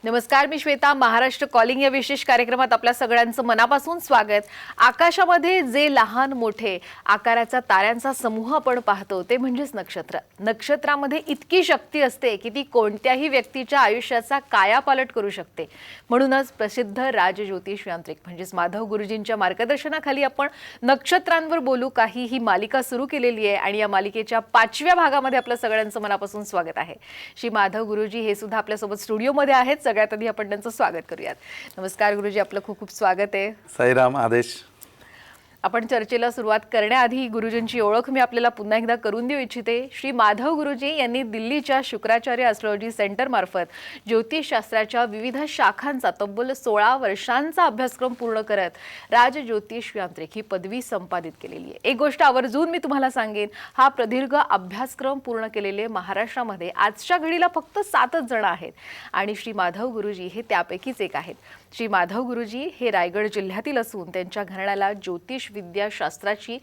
नमस्कार, मी श्वेता. महाराष्ट्र कॉलिंग या विशेष कार्यक्रमात आपल्या सगळ्यांचं मनापासून स्वागत. आकाशामध्ये जे लहान मोठे आकाराचा ताऱ्यांचा समूह आपण पाहतो ते म्हणजेच नक्षत्र. नक्षत्रामध्ये इतकी शक्ती असते की ती कोणत्याही व्यक्तीच्या आयुष्याचा कायापालट करू शकते. म्हणूनच प्रसिद्ध राजज्योतिष यांत्रिक म्हणजेच माधव गुरुजींच्या मार्गदर्शनाखाली आपण नक्षत्रांवर बोलू काही ही मालिका सुरू केलेली आहे आणि या मालिकेच्या 5व्या भागामध्ये आपल्या सगळ्यांचं मनापासून स्वागत आहे. श्री माधव गुरुजी हे सुद्धा आपल्यासोबत स्टुडिओमध्ये आहेत. सगळ्यात आधी आपण त्यांचं स्वागत करूयात. नमस्कार गुरुजी, आपलं खूप खूप स्वागत आहे. साईराम. आदेश. आपण चर्चेला सुरुवात करण्याआधी गुरुजींची ओळख मी आपल्याला पुन्हा एकदा करून देऊ इच्छिते. श्री माधव गुरुजी यांनी दिल्लीच्या शुक्राचार्य ॲस्ट्रॉलॉजी सेंटर मार्फत ज्योतिषशास्त्राच्या विविध शाखांचा तब्बल 16 वर्षांचा अभ्यासक्रम पूर्ण करत राजज्योतिष यांत्रिक ही पदवी संपादित केलेली आहे. एक गोष्ट आवर्जून मी तुम्हाला सांगेन, हा प्रदीर्घ अभ्यासक्रम पूर्ण केलेले महाराष्ट्रामध्ये आजच्या घडीला फक्त 7च जण आहेत आणि श्री माधव गुरुजी हे त्यापैकीच एक आहेत. श्री माधव गुरुजी हे रायगड जिल्ह्यातील असून त्यांच्या घराण्याला ज्योतिष विद्याशास्त्राची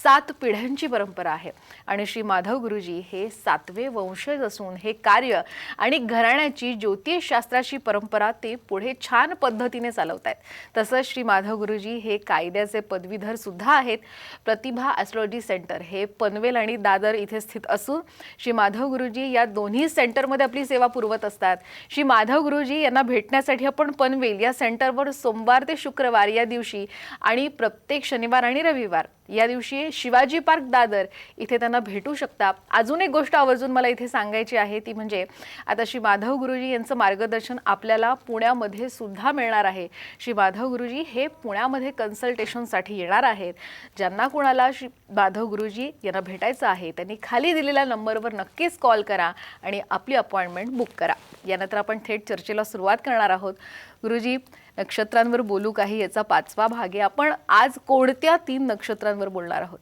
7 पिढ्यांची परंपरा आहे आणि श्री माधव गुरुजी हे 7वे वंशज असून हे कार्य आणि घराण्याची ज्योतिषशास्त्राची परंपरा ते पुढे छान पद्धतीने चालवतात. तसंच श्री माधव गुरुजी हे कायद्याचे पदवीधर सुद्धा आहेत. प्रतिभा ॲस्ट्रॉलॉजी सेंटर हे पनवेल आणि दादर इथे स्थित असून श्री माधव गुरुजी या दोन्ही सेंटरमध्ये आपली सेवा पुरवत असतात. श्री माधव गुरुजी यांना भेटण्यासाठी आपण पनवेल या सेंटरवर सोमवार ते शुक्रवार या दिवशी आणि प्रत्येक शनिवार आणि रविवार या दिवशी शिवाजी पार्क दादर इथे त्यांना भेटू शकता. अजून एक गोष्ट आवर्जून मला इथे सांगायची आहे ती म्हणजे आता श्री माधव गुरुजी यांचं मार्गदर्शन आपल्याला पुण्यामध्ये सुद्धा मिळणार आहे. श्री माधव गुरुजी हे पुण्यामध्ये कन्सल्टेशनसाठी येणार आहेत. ज्यांना कोणाला श्री माधव गुरुजी यांना भेटायचं आहे त्यांनी खाली दिलेल्या नंबरवर नक्कीच कॉल करा आणि आपली अपॉइंटमेंट बुक करा. यानंतर आपण थेट चर्चेला सुरुवात करणार आहोत. गुरुजी, नक्षत्रांवर बोलू काही याचा 5वा भाग आहे. आपण आज कोणत्या 3 नक्षत्रांवर बोलणार आहोत?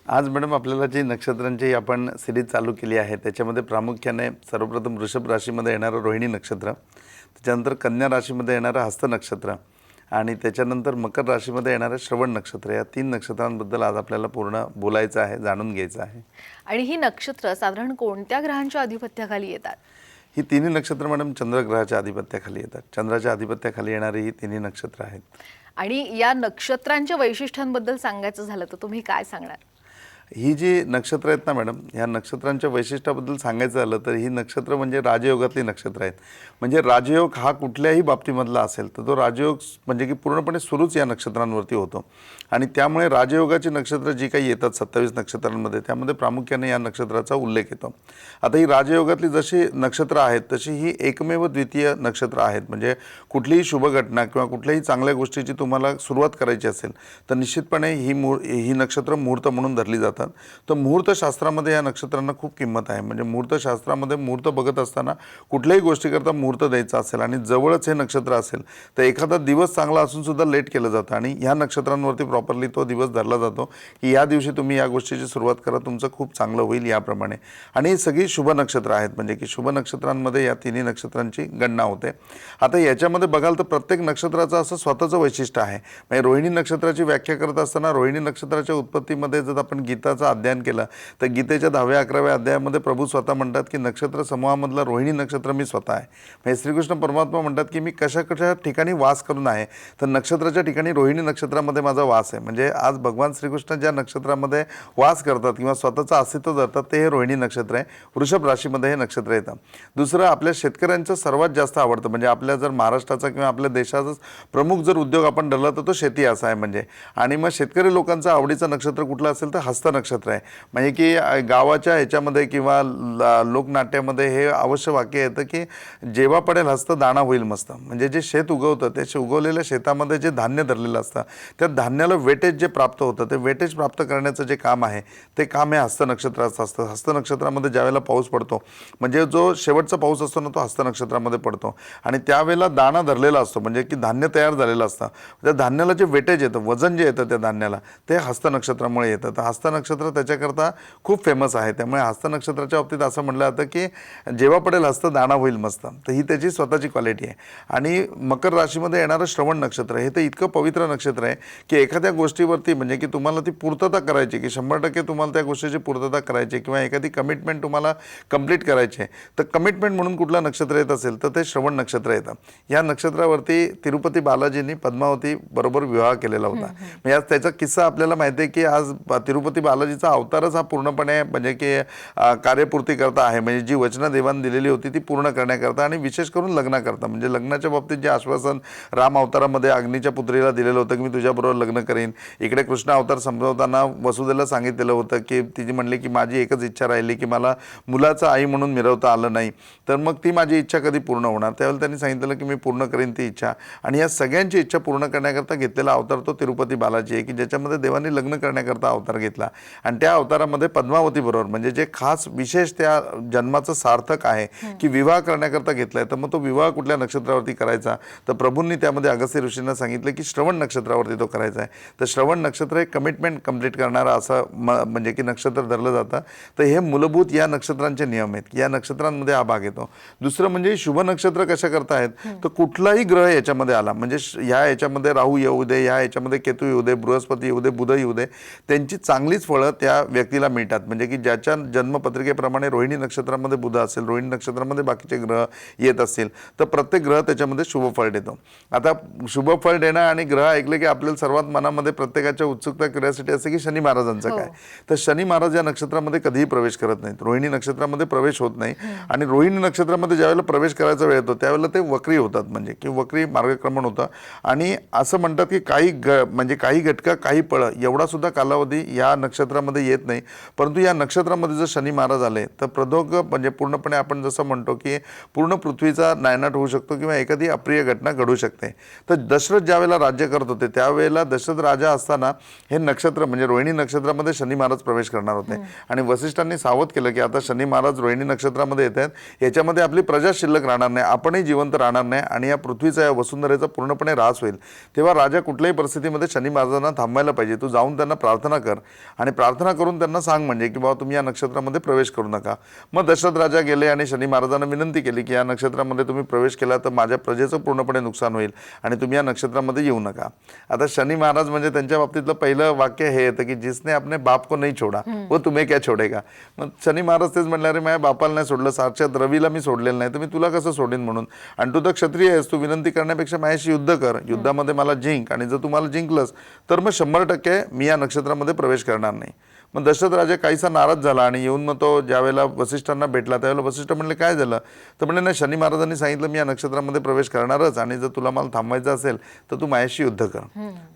आज मॅडम आपल्याला जी नक्षत्रांची आपण सिरीज चालू केली आहे त्याच्यामध्ये प्रामुख्याने सर्वप्रथम वृषभ राशीमध्ये येणारं रोहिणी नक्षत्र, त्याच्यानंतर कन्या राशीमध्ये येणारं हस्त नक्षत्र आणि त्याच्यानंतर मकर राशीमध्ये येणारं श्रवण नक्षत्र, या 3 नक्षत्रांबद्दल आज आपल्याला पूर्ण बोलायचं आहे, जाणून घ्यायचं आहे. आणि ही नक्षत्र साधारण कोणत्या ग्रहांच्या अधिपत्याखाली येतात? ही तिन्ही नक्षत्र मॅडम चंद्रग्रहाच्या अधिपत्याखाली येतात. चंद्राच्या अधिपत्याखाली येणारी ही तिन्ही नक्षत्र आहेत. आणि या नक्षत्रांच्या वैशिष्ट्यांबद्दल सांगायचं झालं तर तुम्ही काय सांगणार? ही जी नक्षत्र आहेत ना मॅडम, ह्या नक्षत्रांच्या वैशिष्ट्याबद्दल सांगायचं झालं तर ही नक्षत्र म्हणजे राजयोगातली नक्षत्र आहेत. म्हणजे राजयोग हा कुठल्याही बाबतीमधला असेल तर तो राजयोग म्हणजे की पूर्णपणे सुरूच या नक्षत्रांवरती होतो आणि त्यामुळे राजयोगाची नक्षत्र जी काही येतात 27 नक्षत्रांमध्ये त्यामध्ये प्रामुख्याने या नक्षत्राचा उल्लेख येतो. आता ही राजयोगातली जशी नक्षत्र आहेत तशी ही एकमेव द्वितीय नक्षत्र आहेत. म्हणजे कुठलीही शुभ घटना किंवा कुठल्याही चांगल्या गोष्टीची तुम्हाला सुरुवात करायची असेल तर निश्चितपणे ही नक्षत्र मुहूर्त म्हणून धरली जातात. तर मुहूर्तशास्त्रामध्ये या नक्षत्रांना खूप किंमत आहे. म्हणजे मुहूर्तशास्त्रामध्ये मुहूर्त बघत असताना कुठल्याही गोष्टीकरता मुहूर्त द्यायचा असेल आणि जवळच हे नक्षत्र असेल तर एखादा दिवस चांगला असून सुद्धा लेट केलं जातं आणि ह्या नक्षत्रांवरती प्रॉपरली तो दिवस धरला जातो की या दिवशी तुम्ही या गोष्टीची सुरुवात करा, तुमचं खूप चांगलं होईल याप्रमाणे. आणि ही सगळी शुभ नक्षत्र आहेत. म्हणजे की शुभ नक्षत्रांमध्ये या तिन्ही नक्षत्रांची गणना होते. आता याच्यामध्ये बघाल तर प्रत्येक नक्षत्राचं असं स्वतःचं वैशिष्ट्य आहे. म्हणजे रोहिणी नक्षत्राची व्याख्या करत असताना रोहिणी नक्षत्राच्या उत्पत्तीमध्ये जर आपण गीताचं अध्ययन केलं तर गीतेच्या 10व्या 11व्या अध्यायामध्ये प्रभू स्वतः म्हणतात की नक्षत्र समूहामधलं रोहिणी नक्षत्र मी स्वतः आहे. म्हणजे श्रीकृष्ण परमात्मा म्हणतात की मी कशा कशा ठिकाणी वास करून आहे तर नक्षत्राच्या ठिकाणी रोहिणी नक्षत्रामध्ये माझा वास आहे. म्हणजे आज भगवान श्रीकृष्ण ज्या नक्षत्रामध्ये वास करतात किंवा स्वतःचं अस्तित्व धरतात ते हे रोहिणी नक्षत्र आहे. वृषभ राशीमध्ये हे नक्षत्र येतं. दुसरं आपल्या शेतकऱ्यांचं सर्वात जास्त आवडतं म्हणजे आपल्या जर महाराष्ट्राचा किंवा आपल्या देशाचाच प्रमुख जर उद्योग आपण धरला तर तो शेती असा आहे. म्हणजे आणि मग शेतकरी लोकांचं आवडीचं नक्षत्र कुठलं असेल तर हस्त नक्षत्र आहे. म्हणजे की गावाच्या ह्याच्यामध्ये किंवा लोकनाट्यामध्ये हे अवश्य वाक्य येतं की जेव्हा पडेल हस्त दाणा होईल मस्त. म्हणजे जे शेत उगवतं ते उगवलेल्या शेतामध्ये जे धान्य धरलेलं असतं त्या धान्याला वेटेज जे प्राप्त होतं ते वेटेज प्राप्त करण्याचं जे काम आहे ते काम हे हस्त नक्षत्राचं असतं. हस्त नक्षत्रामध्ये ज्यावेळेला पाऊस पडतो म्हणजे जो शेवटचा पाऊस असतो ना तो हस्त नक्षत्रामध्ये पडतो आणि त्यावेळेला दाणा धरलेला असतो. म्हणजे की धान्य तयार झालेलं असतं. त्या धान्याला जे वेटेज येतं, वजन जे येतं त्या धान्याला ते हस्त नक्षत्रामुळे येतं. तर हस्त नक्षत्र त्याच्याकरता खूप फेमस आहे. त्यामुळे हस्त नक्षत्राच्या बाबतीत असं म्हटलं जातं की जेव्हा पडेल हस्त दाणा होईल मस्त. तर ही त्याची स्वतःची क्वालिटी आहे. आणि मकर राशीमध्ये येणारं श्रवण नक्षत्र हे तर इतकं पवित्र नक्षत्र आहे की एखाद्या गोष्टीवरती म्हणजे की तुम्हाला ती पूर्तता करायची, की 100% तुम्हाला त्या गोष्टीची पूर्तता करायची किंवा एखादी कमिटमेंट तुम्हाला कंप्लीट करायची आहे, तर कमिटमेंट म्हणून कुठलं नक्षत्र येत असेल तर ते श्रवण नक्षत्र येतं. या नक्षत्रावरती तिरुपती बालाजींनी पद्मावती बरोबर विवाह केलेला होता. म्हणजे आज त्याचा किस्सा आपल्याला माहिती आहे की आज तिरुपती बालाजीचा अवतारच हा पूर्णपणे म्हणजे की कार्यपूर्ती करता आहे. म्हणजे जी वचनं देवाने दिलेली होती ती पूर्ण करण्याकरता आणि विशेष करून लग्नाकरता. म्हणजे लग्नाच्या बाबतीत जे आश्वासन राम अवतारामध्ये अग्नीच्या पुत्रीला दिलेलं होतं की मी तुझ्याबरोबर लग्न करीन. इकडे कृष्ण अवतार संपवताना वसुदेला सांगितलेलं होतं की तिची म्हणली की माझी एकच इच्छा राहिली की मला मुलाचं आई म्हणून मिरवता आलं नाही, तर मग ती माझी इच्छा कधी पूर्ण होणार. त्यावेळेला त्यांनी सांगितलं की मी पूर्ण करीन ती इच्छा. आणि या सगळ्यांची इच्छा पूर्ण करण्याकरता घेतलेला अवतार तो तिरुपती बालाजी आहे की ज्याच्यामध्ये देवाने लग्न करण्याकरता अवतार घेतला. आणि त्या अवतारामध्ये पद्मावती बरोबर म्हणजे जे खास विशेष त्या जन्माचं सार्थक आहे की विवाह करण्याकरता घेतलाय. तर मग तो विवाह कुठल्या नक्षत्रावरती करायचा, तर प्रभूंनी त्यामध्ये अगस्त्य ऋषींना सांगितलं की श्रवण नक्षत्रावरती तो करायचा आहे. तर श्रवण नक्षत्र हे कमिटमेंट कंप्लीट करणारा असं म्हणजे की नक्षत्र धरलं जातं. तर हे मूलभूत या नक्षत्रांचे नियम आहेत. या नक्षत्रांमध्ये हा भाग येतो. दुसरं म्हणजे शुभ नक्षत्र कशा करता आहेत, तर कुठलाही ग्रह याच्यामध्ये आला म्हणजे ह्या याच्यामध्ये राहू येऊ दे, ह्या याच्यामध्ये केतू येऊ दे, बृहस्पती येऊ दे, बुध येऊ दे, त्यांची चांगलीच फळं त्या व्यक्तीला मिळतात. म्हणजे की ज्याच्या जन्मपत्रिकेप्रमाणे रोहिणी नक्षत्रामध्ये बुध असेल, रोहिणी नक्षत्रामध्ये बाकीचे ग्रह येत असतील, तर प्रत्येक ग्रह त्याच्यामध्ये शुभ फळ देतो. आता शुभ फळ देणं आणि ग्रह ऐकले की आपल्याला सर्वात मनामध्ये प्रत्येकाच्या उत्सुकता क्युरिओसिटी असते की शनी महाराजांचं काय. तर शनी महाराज या नक्षत्रामध्ये कधीही प्रवेश करत नाहीत. रोहिणी नक्षत्रामध्ये प्रवेश होत नाही. आणि रोहिणी नक्षत्रामध्ये ज्यावेळेला प्रवेश करायचा वेळ येतो त्यावेळेला ते वक्री होतात. म्हणजे की वक्री मार्गक्रमण होतं. आणि असं म्हणतात की म्हणजे काही घटका काही पळं एवढा सुद्धा कालावधी या नक्षत्रामध्ये येत नाही. परंतु या नक्षत्रामध्ये जर शनी महाराज आले तर प्रदोग म्हणजे पूर्णपणे आपण जसं म्हणतो की पूर्ण पृथ्वीचा नायनाट होऊ शकतो किंवा एखादी अप्रिय घटना घडू शकते. तर दशरथ ज्यावेळेला राज्य करत होते त्यावेळेला दशरथ राजा असताना हे नक्षत्र म्हणजे रोहिणी नक्षत्रामध्ये शनी महाराज प्रवेश करणार होते. आणि वसिष्ठांनी सावध केलं की आता शनी महाराज रोहिणी नक्षत्रामध्ये येत आहेत, याच्यामध्ये आपली प्रजा शिल्लक राहणार नाही, आपणही जिवंत राहणार नाही आणि या पृथ्वीचा या वसुंधरेचा पूर्णपणे ऱ्हास होईल. तेव्हा राजा कुठल्याही परिस्थितीमध्ये शनी महाराजांना थांबवायला पाहिजे. तू जाऊन त्यांना प्रार्थना कर आणि प्रार्थना करून त्यांना सांग म्हणजे की बाबा तुम्ही या नक्षत्रामध्ये प्रवेश करू नका. मग दशरथ राजा गेले आणि शनी महाराजांना विनंती केली की या नक्षत्रामध्ये तुम्ही प्रवेश केला तर माझ्या प्रजेचं पूर्णपणे नुकसान होईल आणि तुम्ही या नक्षत्रामध्ये येऊ नका. आता शनी महाराज म्हणजे त्यांच्या बाबतीतलं पहिलं वाक्य हे येतं की जिसने अपने बाप को नहीं छोड़ा वो तुम्हें क्या छोडेगा. मग शनी महाराज तेच म्हणले, अरे माझ्या बापाला नाही सोडलं, साक्षात रवीला मी सोडलेलं नाही, तर मी तुला कसं सोडेन म्हणून. आणि तू तर क्षत्रिय आहेस, तू विनंती करण्यापेक्षा माझ्याशी युद्ध कर, युद्धामध्ये मला जिंक आणि जर तू मला जिंकलंस तर मग 100% मी या नक्षत्रामध्ये प्रवेश करणार नाही. मग दशरथ राजा काहीसा नाराज झाला आणि येऊन मग तो ज्यावेळेला वसिष्ठांना भेटला त्यावेळेला वसिष्ठ म्हणले काय झालं, तर म्हणले नाही शनी महाराजांनी सांगितलं मी या नक्षत्रामध्ये प्रवेश करणारच आणि जर तुला मला थांबवायचं असेल तर तू माझ्याशी युद्ध कर.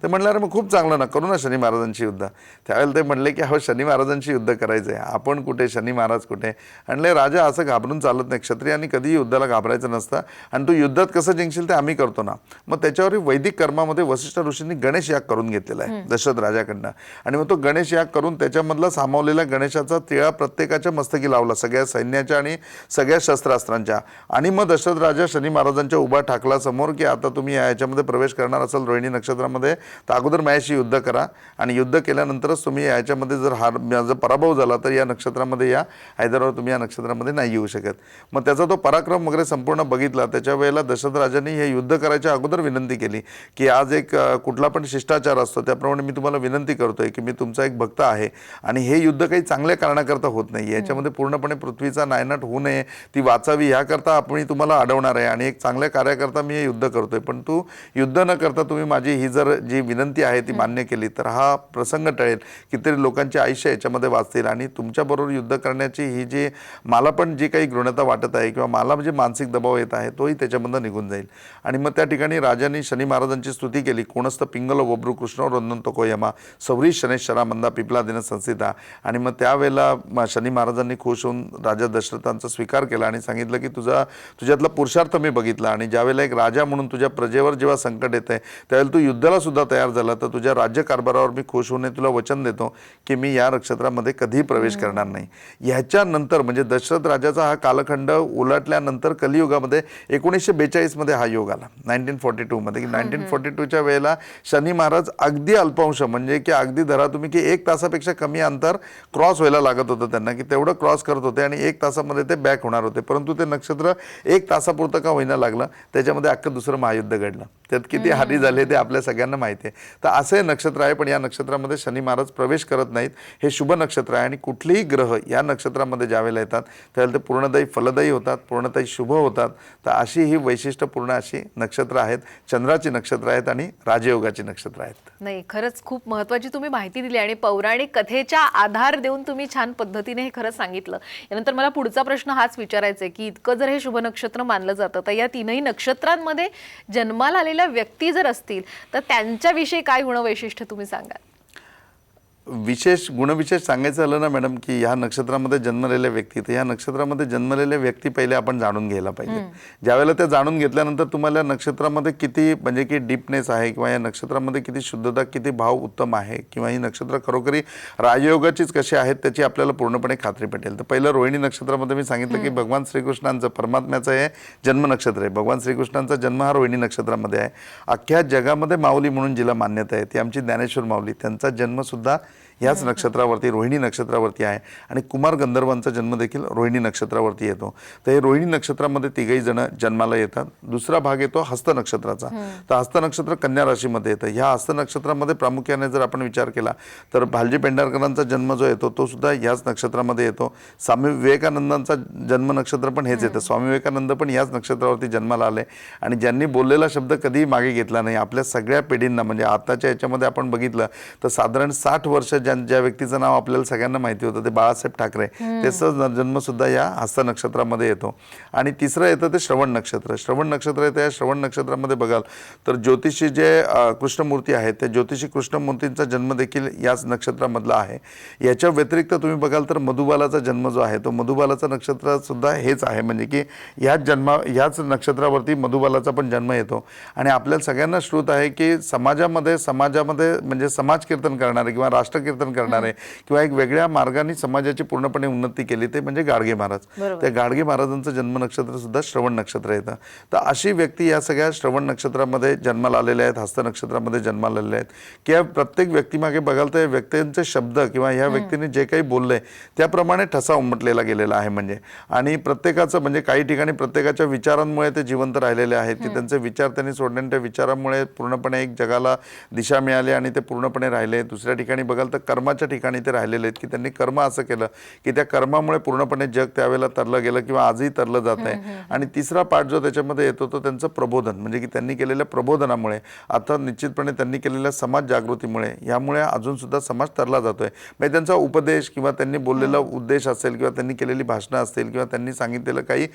ते म्हणले अरे मग खूप चांगलं ना, करू ना शनी महाराजांशी युद्ध. त्यावेळेला ते म्हणले की हो शनी महाराजांशी युद्ध करायचं आहे, आपण कुठे शनी महाराज कुठे. म्हणले राजा असं घाबरून चालत नाही, क्षत्रियांनी कधीही युद्धाला घाबरायचं नसतं आणि तू युद्धात कसं जिंकशील ते आम्ही करतो ना. मग त्याच्यावर वैदिक कर्मामध्ये वसिष्ठ ऋषींनी गणेश याग करून घेतलेला आहे दशरथ राजाकडनं. आणि मग तो गणेश याग करून त्याच्यामधला सामावलेल्या गणेशाचा तिळा प्रत्येकाच्या मस्तकी लावला, सगळ्या सैन्याच्या आणि सगळ्या शस्त्रास्त्रांच्या. आणि मग दशरथ राजा शनी महाराजांच्या उभा ठाकला समोर की आता तुम्ही याच्यामध्ये प्रवेश करणार असाल रोहिणी नक्षत्रामध्ये तर अगोदर माझ्याशी युद्ध करा आणि युद्ध केल्यानंतरच तुम्ही याच्यामध्ये जर पराभव झाला तर या नक्षत्रामध्ये या, हैदराबाद तुम्ही या नक्षत्रामध्ये नाही येऊ शकत. मग त्याचा तो पराक्रम वगैरे संपूर्ण बघितला. त्याच्या वेळेला दशरथ राजांनी हे युद्ध करायच्या अगोदर विनंती केली की आज एक कुठला पण शिष्टाचार असतो त्याप्रमाणे मी तुम्हाला विनंती करतोय की मी तुमचा एक भक्त आहे आणि हे युद्ध काही चांगल्या कारणाकरता होत नाही, याच्यामध्ये पूर्णपणे पृथ्वीचा नायनाट होऊ नये, ती वाचावी याकरता आपण तुम्हाला अडवणार आहे आणि एक चांगल्या कार्याकरता मी हे युद्ध करतोय. पण तू युद्ध न करता तुम्ही माझी ही जर जी विनंती आहे ती मान्य केली तर हा प्रसंग टळेल, कितीतरी लोकांचे आयुष्य याच्यामध्ये वाचतील आणि तुमच्याबरोबर युद्ध करण्याची ही जी मला पण जी काही गृढता वाटत आहे किंवा मला जे मानसिक दबाव येत आहे तोही त्याच्यामधून निघून जाईल. आणि मग त्या ठिकाणी राजांनी शनी महाराजांची स्तुती केली. कोणस्थ पिंगल वब्रू कृष्ण रंदंतो कोयमा सौरी शनेश्वरा मंदा पिपला दिन संसिता. आणि मग त्यावेळेला शनी महाराजांनी खुश होऊन राजा दशरथांचा स्वीकार केला आणि सांगितलं की तुझ्यातला पुरुषार्थ मी बघितला आणि ज्यावेळेला एक राजा म्हणून तुझ्या प्रजेवर जेव्हा संकट येते त्यावेळेला तू युद्धाला सुद्धा तयार झाला तर तुझ्या राज्यकारभारावर मी खुश होऊन तुला वचन देतो की मी या नक्षत्रामध्ये कधीही प्रवेश करणार नाही. ह्याच्यानंतर म्हणजे दशरथ राजाचा हा कालखंड उलटल्यानंतर कलियुगामध्ये 1942 मध्ये हा योग आला 1942 मध्ये. 1942च्या वेळेला शनी महाराज अगदी अल्पांश म्हणजे की अगदी धरा तुम्ही की 1 तासापेक्षा कमी अंतर क्रॉस व्हायला लागत होतं त्यांना, की तेवढं क्रॉस करत होते आणि 1 तासामध्ये ते बॅक होणार होते. परंतु ते नक्षत्र 1 तासापुरतं का होईना लागलं, त्याच्यामध्ये अख्खं दुसरं महायुद्ध घडलं. त्यात किती हानी झाले ते आपल्या सगळ्यांना माहिती आहे. तर असं हे नक्षत्र आहे, पण या नक्षत्रामध्ये शनी महाराज प्रवेश करत नाहीत. हे शुभ नक्षत्र आहे आणि कुठलेही ग्रह या नक्षत्रामध्ये ज्यावेळेला येतात त्यावेळेला ते पूर्णदायी फलदायी होतात, पूर्णदायी शुभ होतात. तर अशी ही वैशिष्ट्यपूर्ण अशी नक्षत्र आहेत, चंद्राची नक्षत्र आहेत आणि राजयोगाची नक्षत्र आहेत. नाही, खरंच खूप महत्त्वाची तुम्ही माहिती दिली आणि पौराणिक कथेच्या आधार देऊन तुम्ही छान पद्धतीने हे खरंच सांगितलं. यानंतर मला पुढचा प्रश्न हाच विचारायचा आहे की इतकं जर हे शुभ नक्षत्र मानलं जातं तर या तीनही नक्षत्रांमध्ये जन्माला आलेल्या व्यक्ती जर असतील तर त्यांच्याविषयी काय गुणवैशिष्ट्य तुम्ही सांगाल? गुणविशेष सांगायचं झालं ना मॅडम, की ह्या नक्षत्रामध्ये जन्मलेल्या व्यक्ती, तर ह्या नक्षत्रामध्ये जन्मलेल्या व्यक्ती पहिले आपण जाणून घ्यायला पाहिजे. ज्यावेळेला त्या जाणून घेतल्यानंतर तुम्हाला नक्षत्रामध्ये किती म्हणजे की डीपनेस आहे किंवा या नक्षत्रामध्ये किती शुद्धता, किती भाव उत्तम आहे किंवा ही नक्षत्र खरोखरी राजयोगाचीच कशी आहेत त्याची आपल्याला पूर्णपणे खात्री पटेल. तर पहिलं रोहिणी नक्षत्रामध्ये मी सांगितलं की भगवान श्रीकृष्णांचं परमात्म्याचं हे जन्म नक्षत्र आहे. भगवान श्रीकृष्णांचा जन्म हा रोहिणी नक्षत्रामध्ये आहे. अख्ख्या जगामध्ये माऊली म्हणून जिला मान्यता आहे ती आमची ज्ञानेश्वर माऊली, त्यांचा जन्मसुद्धा याच नक्षत्रावरती रोहिणी नक्षत्रावरती आहे आणि कुमार गंधर्वांचा जन्म देखील रोहिणी नक्षत्रावरती येतो. तर हे रोहिणी नक्षत्रामध्ये तिघही जण जन्माला येतात. दुसरा भाग येतो हस्त नक्षत्राचा. तर हस्त नक्षत्र कन्या राशीमध्ये येतं. ह्या हस्त नक्षत्रामध्ये प्रामुख्याने जर आपण विचार केला तर भालजी पेंढारकरांचा जन्म जो येतो तो सुद्धा याच नक्षत्रामध्ये येतो. स्वामी विवेकानंदांचा जन्म नक्षत्र पण हेच येतं. स्वामी विवेकानंद पण याच नक्षत्रावरती जन्माला आले आणि ज्यांनी बोललेला शब्द कधीही मागे घेतला नाही. आपल्या सगळ्या पिढींना म्हणजे आताच्या याच्यामध्ये आपण बघितलं तर साधारण 60 वर्ष ज्या व्यक्तीचं नाव आपल्याला सगळ्यांना माहिती होतं ते बाळासाहेब ठाकरे, त्याचा जन्म सुद्धा या हस्त नक्षत्रामध्ये येतो. आणि तिसरं येतं ते श्रवण नक्षत्र. श्रवण नक्षत्र येतं. या श्रवण नक्षत्रामध्ये बघाल तर ज्योतिषी जे कृष्णमूर्ती आहेत त्या ज्योतिषी कृष्णमूर्तींचा जन्म देखील याच नक्षत्रामधला आहे. याच्या व्यतिरिक्त तुम्ही बघाल तर मधुबालाचा जन्म जो आहे तो मधुबालाचं नक्षत्र सुद्धा हेच आहे. म्हणजे की ह्याच नक्षत्रावरती मधुबालाचा पण जन्म येतो. आणि आपल्याला सगळ्यांना श्रुत आहे की समाजामध्ये म्हणजे समाज कीर्तन करणारे किंवा राष्ट्रकीर्तन करणारे किंवा एक वेगळ्या मार्गाने समाजाची पूर्णपणे उन्नती केली ते म्हणजे गाडगे महाराज. त्या गाडगे महाराजांचं जन्म नक्षत्र सुद्धा श्रवण नक्षत्र येतं. तर अशी व्यक्ती या सगळ्या श्रवण नक्षत्रामध्ये जन्माला आलेल्या आहेत, हस्त नक्षत्रामध्ये जन्माला आलेले आहेत. किंवा प्रत्येक व्यक्तीमागे बघाल तर व्यक्तींचे शब्द किंवा ह्या व्यक्तीने जे काही बोललंय त्याप्रमाणे ठसा उमटलेला गेलेला आहे. म्हणजे आणि प्रत्येकाचं म्हणजे काही ठिकाणी प्रत्येकाच्या विचारांमुळे ते जिवंत राहिलेले आहेत की त्यांचे विचार त्यांनी सोडले, त्या विचारामुळे पूर्णपणे एक जगाला दिशा मिळाली आणि ते पूर्णपणे राहिले. दुसऱ्या ठिकाणी बघाल तर कर्माच्या ठिकाणी ते राहिलेले आहेत की त्यांनी कर्म असं केलं की त्या कर्मामुळे पूर्णपणे जग त्यावेळेला तरलं गेलं किंवा आजही तरलं जात आहे. आणि तिसरा पार्ट जो त्याच्यामध्ये येतो तो त्यांचं प्रबोधन, म्हणजे की त्यांनी केलेल्या प्रबोधनामुळे आता निश्चितपणे त्यांनी केलेल्या समाज जागृतीमुळे यामुळे अजून सुद्धा समाज तरला जातोय. म्हणजे त्यांचा उपदेश किंवा त्यांनी बोललेला उद्देश असेल किंवा त्यांनी केलेली भाषणं असतील किंवा त्यांनी सांगितलेलं काही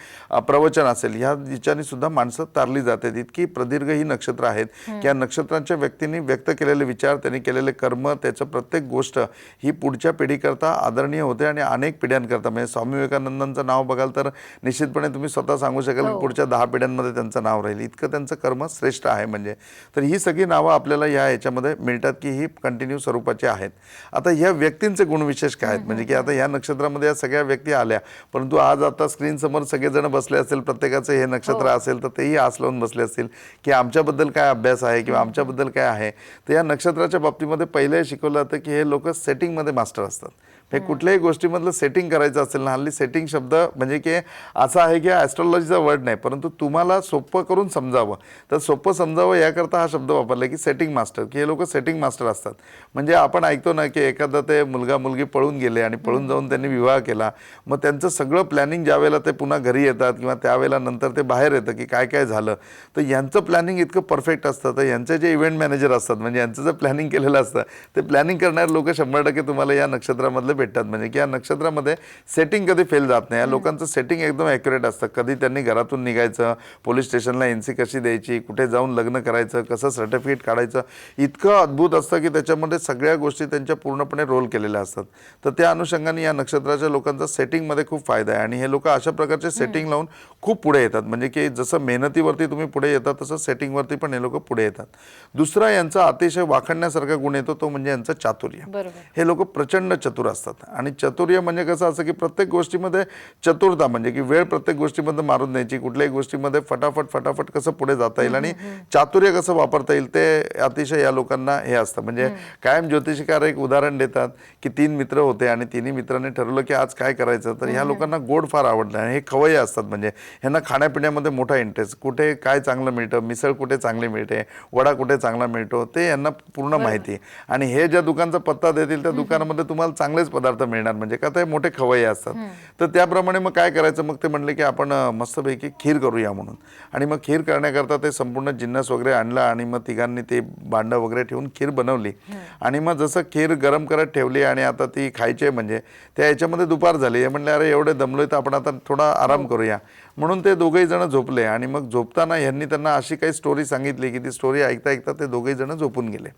प्रवचन असेल ह्या याच्याने सुद्धा माणसं तारली जातात. इतकी प्रदीर्घ ही नक्षत्र आहेत की या नक्षत्रांच्या व्यक्तींनी व्यक्त केलेले विचार, त्यांनी केलेले कर्म, त्याचं प्रत्येक गोष्ट ही पुढच्या पिढीकरता आदरणीय होते आणि अनेक पिढ्यांकरता म्हणजे स्वामी विवेकानंदांचं नाव बघाल तर निश्चितपणे तुम्ही स्वतः सांगू शकाल की पुढच्या 10 पिढ्यांमध्ये त्यांचं नाव राहील. इतकं त्यांचं कर्म श्रेष्ठ आहे. म्हणजे तर ही सगळी नावं आपल्याला या याच्यामध्ये मिळतात की ही कंटिन्यू स्वरूपाची आहेत. आता ह्या व्यक्तींचे गुणविशेष काय आहेत म्हणजे की आता या नक्षत्रामध्ये या सगळ्या व्यक्ती आल्या, परंतु आज आता स्क्रीन समोर सगळेजण बसले असेल, प्रत्येकाचं हे नक्षत्र असेल तर तेही आस लावून बसले असतील की आमच्याबद्दल काय अभ्यास आहे किंवा आमच्याबद्दल काय आहे. तर या नक्षत्राच्या बाबतीमध्ये पहिले शिकवलं जातं की हे लोक सेटिंगमध्ये मास्टर असतात. हे कुठल्याही गोष्टीमधलं सेटिंग करायचं असेल ना, हल्ली सेटिंग शब्द म्हणजे की असा आहे की ॲस्ट्रॉलॉजीचा वर्ड नाही, परंतु तुम्हाला सोपं करून समजावं तर सोपं समजावं याकरता हा शब्द वापरला की सेटिंग मास्टर, की हे लोक सेटिंग मास्टर असतात. म्हणजे आपण ऐकतो ना की एखादा ते मुलगा मुलगी पळून गेले आणि पळून जाऊन त्यांनी विवाह केला, मग त्यांचं सगळं प्लॅनिंग ज्या वेळेला ते पुन्हा घरी येतात किंवा त्यावेळेला नंतर ते बाहेर येतं की काय काय झालं, तर यांचं प्लॅनिंग इतकं परफेक्ट असतं. तर यांचे जे इव्हेंट मॅनेजर असतात म्हणजे यांचं जे प्लॅनिंग केलेलं असतं ते प्लॅनिंग करणारे लोक 100% तुम्हाला या नक्षत्रामधले भेटतात. म्हणजे की या नक्षत्रामध्ये सेटिंग कधी फेल जात नाही. या लोकांचं सेटिंग एकदम ॲक्युरेट असतं. कधी त्यांनी घरातून निघायचं, पोलीस स्टेशनला एनसी कशी द्यायची, कुठे जाऊन लग्न करायचं, कसं सर्टिफिकेट काढायचं, इतकं अद्भुत असतं की त्याच्यामध्ये सगळ्या गोष्टी त्यांच्या पूर्णपणे रोल केलेल्या असतात. तर त्या अनुषंगाने या नक्षत्राच्या लोकांचा सेटिंगमध्ये खूप फायदा आहे आणि हे लोक अशा प्रकारचे सेटिंग लावून खूप पुढे येतात. म्हणजे की जसं मेहनतीवरती तुम्ही पुढे येतात तसं सेटिंगवरती पण हे लोक पुढे येतात. दुसरा यांचा अतिशय वाखाणण्यासारखा गुण येतो तो म्हणजे यांचं चातुर्य. चातुर्य. बरोबर. हे लोक प्रचंड चतुर असतात आणि चातुर्य म्हणजे कसं असं की प्रत्येक गोष्टीमध्ये चतुरता म्हणजे की वेळ प्रत्येक गोष्टीमध्ये मारून द्यायची, कुठल्याही गोष्टीमध्ये फटाफट कसं पुढे जाता येईल आणि चातुर्य कसं वापरता येईल ते अतिशय या लोकांना हे असतं. म्हणजे कायम ज्योतिषीकार एक उदाहरण देतात की 3 मित्र होते आणि तिन्ही मित्रांनी ठरवलं की आज काय करायचं. तर ह्या लोकांना गोड फार आवडलं आणि हे खवय्ये असतात. म्हणजे ह्यांना खाण्यापिण्यामध्ये मोठा इंटरेस्ट, कुठे काय चांगलं मिळतं, मिसळ कुठे चांगली मिळते, वडा कुठे चांगला मिळतो, ते यांना पूर्ण माहिती. आणि हे ज्या दुकानचा पत्ता देतील त्या दुकानामध्ये तुम्हाला चांगलेच पदार्थ मिळणार, म्हणजे का ते मोठे खवय्ये असतात. तर त्याप्रमाणे मग काय करायचं, मग ते म्हणले की आपण मस्तपैकी खीर करूया म्हणून. आणि मग खीर करण्याकरता ते संपूर्ण जिन्नस वगैरे आणला आणि मग तिघांनी ते भांडं वगैरे ठेवून खीर बनवली. आणि मग जसं खीर गरम करत ठेवली आणि आता ती खायची आहे, म्हणजे त्या याच्यामध्ये दुपार झाली. हे म्हणले अरे एवढे दमलोय तर आपण आता थोडा आराम करूया. म्हणून ते दोघेही जण झोपले आणि मग झोपताना यांनी त्यांना अशी काही स्टोरी सांगितली की ती स्टोरी ऐकता ऐकता ते दोघेही जण झोपून गेले.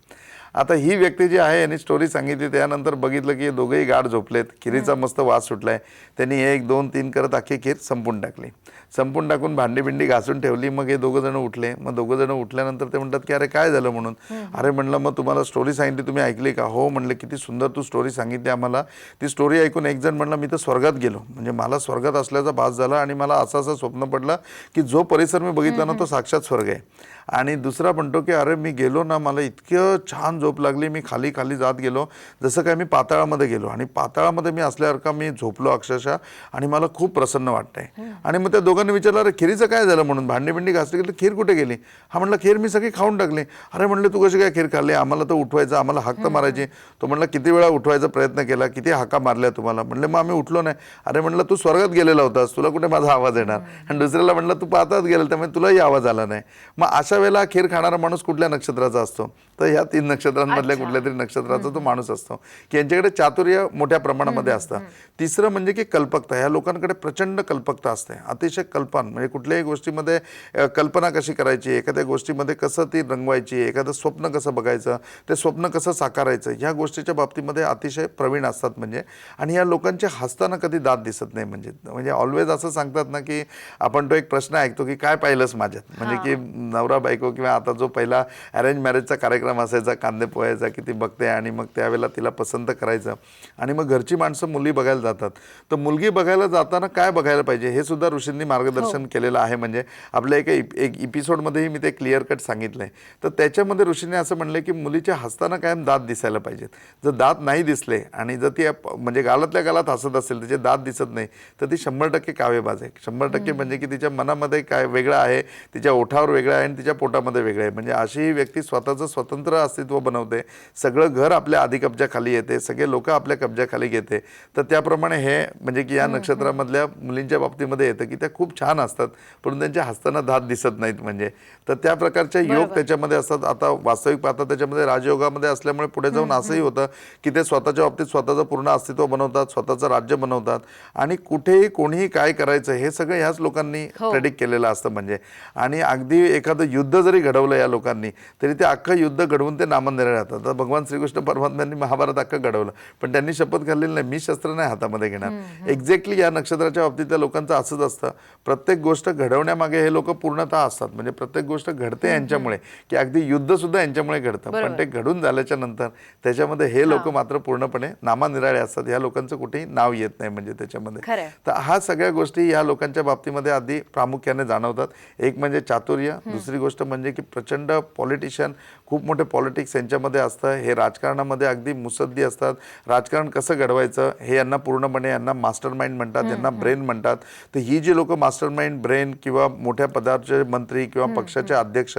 आता ही व्यक्ती जी आहे यांनी स्टोरी सांगितली, त्यानंतर बघितलं की दोघेही गाढ झोपलेत, खिरीचा मस्त वास सुटलाय. त्यांनी 1 2 3 करत अख्खी खीर संपून टाकली. संपून टाकून भांडी बिंडी घासून ठेवली. मग हे दोघं जण उठले. मग दोघं जण उठल्यानंतर ते म्हणतात की अरे काय झालं म्हणून. अरे म्हणलं मग तुम्हाला स्टोरी सांगितली, तुम्ही ऐकली का. हो म्हणले, किती सुंदर तू स्टोरी सांगितली आम्हाला. ती स्टोरी ऐकून एक जण म्हणलं मी तर स्वर्गात गेलो, म्हणजे मला स्वर्गात असल्याचा भास झाला आणि मला असं स्वप्न पडलं की जो परिसर मी बघितला ना तो साक्षात स्वर्ग आहे. आणि दुसरा म्हणतो की अरे मी गेलो ना, मला इतकं छान झोप लागली, मी खाली खाली जात गेलो जसं काय मी पाताळामध्ये गेलो आणि पाताळामध्ये मी असल्यासारखा मी झोपलो अक्षरशः आणि मला खूप प्रसन्न वाटतंय. आणि मग त्या दोघांनी विचारलं अरे खिरीचं काय झालं म्हणून, भांडी बिंडी घासली की खीर कुठे गेली. हा म्हणलं खीर मी सगळी खाऊन टाकली. अरे म्हणले तू कशी काय खीर खाल्ली, आम्हाला तर उठवायचं, आम्हाला हाक तर मारायची. तो म्हणला किती वेळा उठवायचा प्रयत्न केला, किती हाका मारल्या तुम्हाला. म्हणले मग आम्ही उठलो नाही. अरे म्हणलं तू स्वर्गात गेलेला होतास, तुला कुठे माझा आवाज येणार. आणि दुसऱ्याला म्हणलं तू पाताळात गेला त्यामुळे तुलाही आवाज आला नाही. मग अशा वेळेला खीर खाणारा माणूस कुठल्या नक्षत्राचा असतो, तर ह्या 3 नक्षत्रांमधल्या कुठल्या तरी नक्षत्राचा तो माणूस असतो की यांच्याकडे चातुर्य मोठ्या प्रमाणामध्ये असतं. तिसरं म्हणजे की कल्पकता. ह्या लोकांकडे प्रचंड कल्पकता असते, अतिशय कल्पन. म्हणजे कुठल्याही गोष्टीमध्ये कल्पना कशी करायची, एखाद्या गोष्टीमध्ये कसं ती रंगवायची, एखादं स्वप्न कसं बघायचं, ते स्वप्न कसं साकारायचं, ह्या गोष्टीच्या बाबतीमध्ये अतिशय प्रवीण असतात. म्हणजे आणि या लोकांचे हसताना कधी दात दिसत नाही. म्हणजे ऑलवेज असं सांगतात ना की आपण तो एक प्रश्न ऐकतो की काय पाहिलंस माझ्यात, म्हणजे की नवरा बायको किंवा आता जो पहिला अरेंज मॅरेजचा कार्यक्रम असायचा कांदे पोहायचा की ती बघते आणि मग त्यावेळेला तिला पसंत करायचं आणि मग घरची माणसं मुली बघायला जातात. तर मुलगी बघायला जाताना काय बघायला पाहिजे हे सुद्धा ऋषींनी मार्गदर्शन केलेलं आहे. म्हणजे आपल्या एक एपिसोडमध्येही मी ते क्लिअर कट सांगितलंय. तर त्याच्यामध्ये ऋषींनी असं म्हणलं की मुलीच्या हसताना कायम दात दिसायला पाहिजेत. जर दात नाही दिसले आणि जर ती म्हणजे गालातल्या गालात हसत असेल, तिचे दात दिसत नाही, तर ती 100% कावेबाज आहे. 100% म्हणजे की तिच्या मनामध्ये काय वेगळं आहे, तिच्या ओठावर वेगळं आहे आणि तिच्या पोटामध्ये वेगळं आहे. म्हणजे अशी ही व्यक्ती स्वतःचं स्वतंत्र अस्तित्व बनवते, सगळं घर आपल्या आधी कब्जाखाली येते, सगळे लोक आपल्या कब्जाखाली घेते. तर त्याप्रमाणे हे म्हणजे की या नक्षत्रामधल्या मुलींच्या बाबतीमध्ये येतं की त्या खूप छान असतात पण त्यांच्या हसताना दात दिसत नाहीत. म्हणजे तर त्या प्रकारचे योग त्याच्यामध्ये असतात. आता वास्तविक पाहता त्याच्यामध्ये राजयोगामध्ये असल्यामुळे पुढे जाऊन असंही होतं की ते स्वतःच्या बाबतीत स्वतःचं पूर्ण अस्तित्व बनवतात, स्वतःचं राज्य बनवतात आणि कुठेही कोणीही काय करायचं हे सगळं ह्याच लोकांनी प्रेडिक्ट केलेलं असतं. म्हणजे आणि अगदी एखादं युद्ध जरी घडवलं या लोकांनी तरी ते अख्खं युद्ध घडवून ते नामंदिर राहतात. तर भगवान श्रीकृष्ण परमात्म्यांनी महाभारत अख्खं घडवलं पण त्यांनी शपथ घातलेली नाही मी शस्त्र नाही हातामध्ये घेणार. एक्झॅक्टली या नक्षत्राच्या बाबतीतल्या लोकांचं असंच असतं. प्रत्येक गोष्ट घडवण्यामागे हे लोक पूर्णतः असतात. म्हणजे प्रत्येक गोष्ट घडते यांच्यामुळे, की अगदी युद्ध सुद्धा यांच्यामुळे घडतं. पण ते घडून झाल्याच्या नंतर त्याच्यामध्ये हे लोक मात्र पूर्णपणे नामानिराळे असतात. ह्या लोकांचं कुठेही नाव येत नाही म्हणजे त्याच्यामध्ये. तर हा सगळ्या गोष्टी या लोकांच्या बाबतीमध्ये आधी प्रामुख्याने जाणवतात. एक म्हणजे चातुर्य, दुसरी गोष्ट म्हणजे की प्रचंड पॉलिटिशियन, खूप मोठे पॉलिटिक्स यांच्यामध्ये असतं. हे राजकारणामध्ये अगदी मुत्सद्दी असतात. राजकारण कसं घडवायचं हे यांना पूर्णपणे, यांना मास्टर माइंड म्हणतात, यांना ब्रेन म्हणतात. तर ही जी लोक मास्टर माइंड, ब्रेन किंवा मोठ्या पदाचे मंत्री किंवा पक्षाचे अध्यक्ष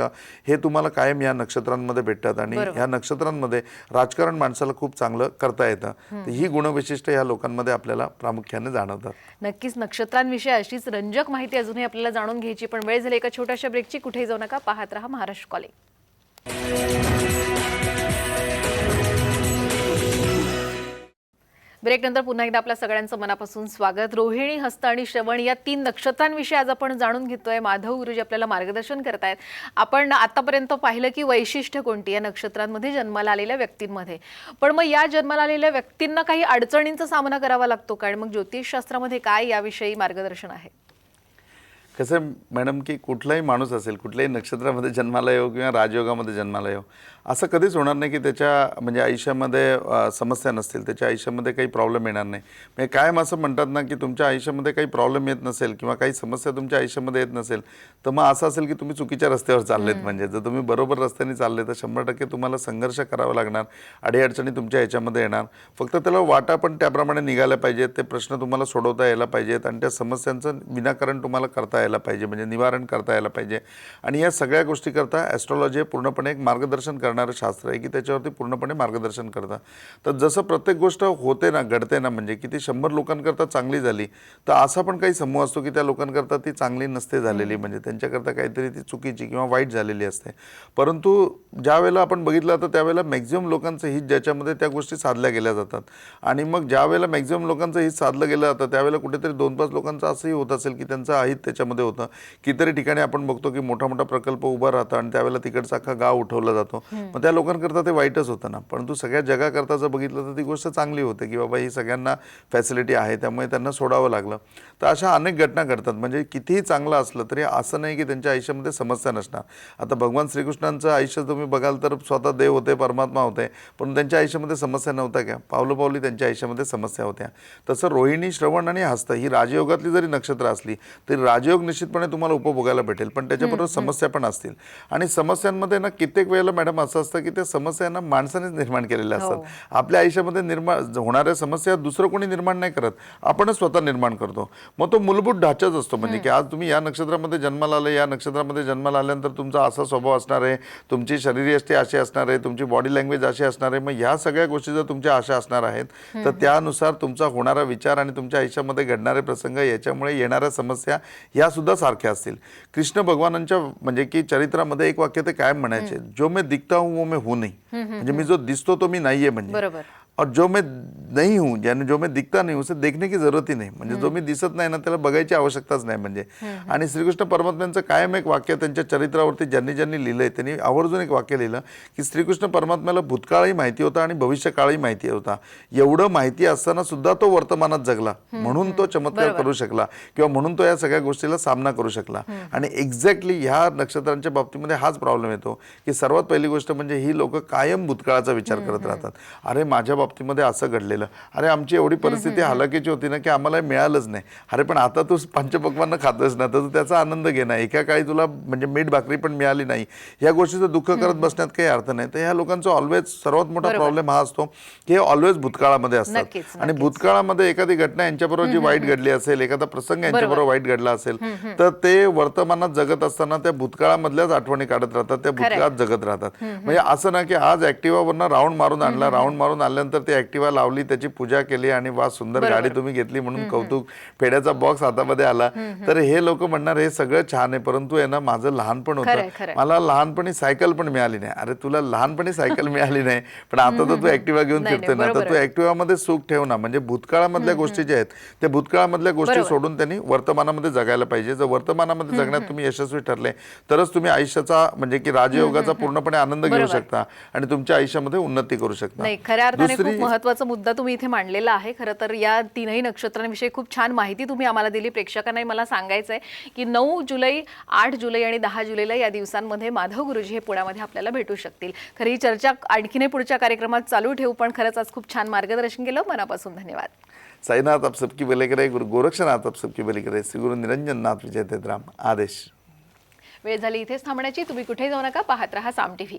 हे तुम्हाला कायम या नक्षत्रांमध्ये भेटतात. आणि या नक्षत्रांमध्ये राजकारण माणसाला खूप चांगलं करता येतं. तर ही गुणवैशिष्ट्य या लोकांमध्ये आपल्याला प्रामुख्याने जाणवतात. नक्कीच नक्षत्रांविषयी अशीच रंजक माहिती अजूनही आपल्याला जाणून घ्यायची, पण वेळ झाली एका छोट्याशा ब्रेकची. कुठेही जाऊ नका, पाहत रहा महाराष्ट्र कॉलिंग. ब्रेक नंतर पुन्हा एकदा आपल्या सगळ्यांचं मनापासून स्वागत. रोहिणी, हस्त आणि श्रवण या 3 नक्षत्रांविषयी आज आपण जाणून घेतोय. माधव गुरुजी आपल्याला मार्गदर्शन करतायत. आपण आतापर्यंत पाहिलं की वैशिष्ट्य कोणती या नक्षत्रांमध्ये जन्माला आलेल्या व्यक्तींमध्ये, पण मग या जन्माला आलेल्या व्यक्तींना काही अडचणींचा सामना करावा लागतो का, आणि मग ज्योतिषशास्त्रामध्ये काय याविषयी मार्गदर्शन आहे? कसं मॅडम की कुठलाही माणूस असेल, कुठल्याही नक्षत्रामध्ये जन्माला येऊ किंवा राजयोगामध्ये जन्माला येऊ, असं कधीच होणार नाही की त्याच्या म्हणजे आयुष्यामध्ये समस्या नसतील, त्याच्या आयुष्यामध्ये काही प्रॉब्लेम येणार नाही. म्हणजे कायम असं म्हणतात ना की तुमच्या आयुष्यामध्ये काही प्रॉब्लेम येत नसेल किंवा काही समस्या तुमच्या आयुष्यामध्ये येत नसेल तर मग असं असेल की तुम्ही चुकीच्या रस्त्यावर चाललेत. म्हणजे जर तुम्ही बरोबर रस्त्याने चालले तर 100% तुम्हाला संघर्ष करावा लागणार, अडीअडचणी तुमच्या ह्याच्यामध्ये येणार. फक्त त्याला वाटा पण त्याप्रमाणे निघायला पाहिजेत, ते प्रश्न तुम्हाला सोडवता यायला पाहिजेत आणि त्या समस्यांचं विनाकारण तुम्हाला करता यायला पाहिजे, म्हणजे निवारण करता यायला पाहिजे. आणि या सगळ्या गोष्टी करता ॲस्ट्रॉलॉजी हे पूर्णपणे एक मार्गदर्शन करणारं शास्त्र आहे की त्याच्यावरती पूर्णपणे मार्गदर्शन करतं. तर जसं प्रत्येक गोष्ट होते ना, घडते ना, म्हणजे की ती 100 लोकांकरता चांगली झाली तर असा पण काही समूह असतो की त्या लोकांकरता ती चांगली नसते झालेली, म्हणजे त्यांच्याकरता काहीतरी ती चुकीची किंवा वाईट झालेली असते. परंतु ज्या वेळेला आपण बघितलं तर त्यावेळेला मॅक्झिमम लोकांचं हित ज्याच्यामध्ये त्या गोष्टी साधल्या गेल्या जातात. आणि मग ज्या वेळेला मॅक्झिमम लोकांचं हित साधलं गेलं जातं त्यावेळेला कुठेतरी 2-5 लोकांचं असंही होत असेल की त्यांचं अहित त्याच्यामध्ये होतं. कितीतरी ठिकाणी आपण बघतो की मोठा मोठा प्रकल्प उभा राहतो आणि त्यावेळेला तिकडचा अख्खा गाव उठवला जातो. मग त्या लोकांकरता ते वाईटच होतं ना. परंतु सगळ्या जगाकरता जर बघितलं तर ती गोष्ट चांगली होते की बाबा ही सगळ्यांना फॅसिलिटी आहे त्यामुळे त्यांना सोडावं लागलं. तर अशा अनेक घटना घडतात. म्हणजे कितीही चांगलं असलं तरी असं नाही की त्यांच्या आयुष्यामध्ये समस्या नसणार. आता भगवान श्रीकृष्णांचं आयुष्य तुम्ही बघाल तर स्वतः देव होते, परमात्मा होते, पण त्यांच्या आयुष्यामध्ये समस्या नव्हत्या का? पावलोपावली त्यांच्या आयुष्यामध्ये समस्या होत्या. तसं रोहिणी, श्रवण आणि हस्त ही राजयोगातली जरी नक्षत्र असली तरी राजयोग निश्चितपणे तुम्हाला उपभोगायला भेटेल, पण त्याच्याबरोबर समस्या पण असतील. आणि समस्यांमध्ये ना कित्येक वेळेला मॅडम असं असतं की त्या समस्या ना माणसानेच निर्माण केलेल्या असतात. आपल्या आयुष्यामध्ये निर्माण होणाऱ्या समस्या दुसरं कोणी निर्माण नाही करत, आपणच स्वतः निर्माण करतो. मग तो मूलभूत ढाचाच असतो. म्हणजे की आज तुम्ही या नक्षत्रामध्ये जन्माला आले, या नक्षत्रामध्ये जन्माला आल्यानंतर तुमचा असा स्वभाव असणार आहे, तुमची शरीरयष्टी अशी असणार आहे, तुमची बॉडी लँग्वेज अशी असणार आहे. मग ह्या सगळ्या गोष्टी जर तुमच्या अशा असणार आहेत तर त्यानुसार तुमचा होणारा विचार आणि तुमच्या आयुष्यामध्ये घडणारे प्रसंग याच्यामुळे येणाऱ्या समस्या ह्या सुद्धा सारख्या असतील. कृष्ण भगवानांच्या म्हणजे की चरित्रामध्ये एक वाक्य ते कायम म्हणायचे, जो मैं दिखता हूँ वो मैं हूँ नहीं. म्हणजे मी जो दिसतो तो मी नाहीये म्हणजे. और जो मैं नहीं हूँ यानी जो मैं दिखता नहीं उसे देखने की जरूरत ही नहीं. म्हणजे जो मी दिसत नाही ना त्याला बघायची आवश्यकताच नाही म्हणजे. आणि श्रीकृष्ण परमात्म्यांचं कायम एक वाक्य त्यांच्या चरित्रावरती ज्यांनी ज्यांनी लिहिलंय त्यांनी आवर्जून एक वाक्य लिहिलं की श्रीकृष्ण परमात्म्याला भूतकाळही माहिती होता आणि भविष्यकाळही माहिती होता. एवढं माहिती असताना सुद्धा तो वर्तमानात जगला, म्हणून तो चमत्कार करू शकला किंवा म्हणून तो या सगळ्या गोष्टीला सामना करू शकला. आणि एक्झॅक्टली ह्या नक्षत्रांच्या बाबतीमध्ये हाच प्रॉब्लेम येतो की सर्वात पहिली गोष्ट म्हणजे ही लोक कायम भूतकाळाचा विचार करत राहतात. अरे माझ्या बाबतीमध्ये असं घडलेलं, अरे आमची एवढी परिस्थिती हालाकीची होती ना की आम्हाला मिळालंच नाही. अरे पण आता तू पंचपक्वान्न खातोस ना तर तू त्याचा आनंद घे ना. एका काळी तुला म्हणजे मीठ भाकरी पण मिळाली नाही, या गोष्टीचं दुःख करत बसण्यात काही अर्थ नाही. तर ह्या लोकांचा ऑलवेज सर्वात मोठा प्रॉब्लेम हा असतो की हे ऑलवेज भूतकाळामध्ये असतात. आणि भूतकाळामध्ये एखादी घटना यांच्याबरोबर जी वाईट घडली असेल, एखादा प्रसंग यांच्याबरोबर वाईट घडला असेल तर ते वर्तमानात जगत असताना त्या भूतकाळामधल्याच आठवणी काढत राहतात, त्या भूतकाळात जगत राहतात. म्हणजे असं ना की आज ऍक्टिव्हावरनं राऊंड मारून आणला, राऊंड मारून आणल्यानंतर ते ऍक्टिव्हा लावली, त्याची पूजा केली आणि वा सुंदर गाडी तुम्ही घेतली म्हणून कौतुक, फेड्याचा बॉक्स हातामध्ये आला. तर हे लोक म्हणणार हे सगळं छान आहे, परंतु आहे ना माझं लहानपण होतं, मला लहानपणी सायकल पण मिळाली नाही. अरे तुला लहानपणी सायकल मिळाली नाही पण आता तर तू ऍक्टिव्हा घेऊन फिरतोय ना, तर तू ऍक्टिव्हामध्ये सुख ठेव ना. म्हणजे भूतकाळामधल्या गोष्टी ज्या आहेत त्या भूतकाळामधल्या गोष्टी सोडून त्यांनी वर्तमानामध्ये जगायला पाहिजे. जर वर्तमानामध्ये जगण्यात तुम्ही यशस्वी ठरले तरच तुम्ही आयुष्याचा म्हणजे की राजयोगाचा पूर्णपणे आनंद घेऊ शकता आणि तुमच्या आयुष्यामध्ये उन्नती करू शकता. नाही, खऱ्या अर्थाने खूप महत्त्वाचा मुद्दा तुम्ही इथे मांडलेला आहे. खरं तर या तीनही नक्षत्रांविषयी खूप छान माहिती तुम्ही आम्हाला दिली. प्रेक्षकांनाही मला सांगायचं आहे की 9 जुलै, 8 जुलै आणि 10 जुलैला या दिवसांमध्ये माधव गुरुजी हे पुण्यामध्ये आपल्याला भेटू शकतील. खरी ही चर्चा आणखीनही पुढच्या कार्यक्रमात चालू ठेवू, पण खरंच आज खूप छान मार्गदर्शन केलं. मनापासून धन्यवाद. साईनाथ आप सबकी भले करे, गुरु गोरक्षनाथ आप सबकी भले करे, श्री गुरु निरंजन नाथ विजय तेतराम आदेश. वेळ झाली इथेच थांबण्याची. तुम्ही कुठेही जाऊ नका, पाहत रहा साम टीव्ही.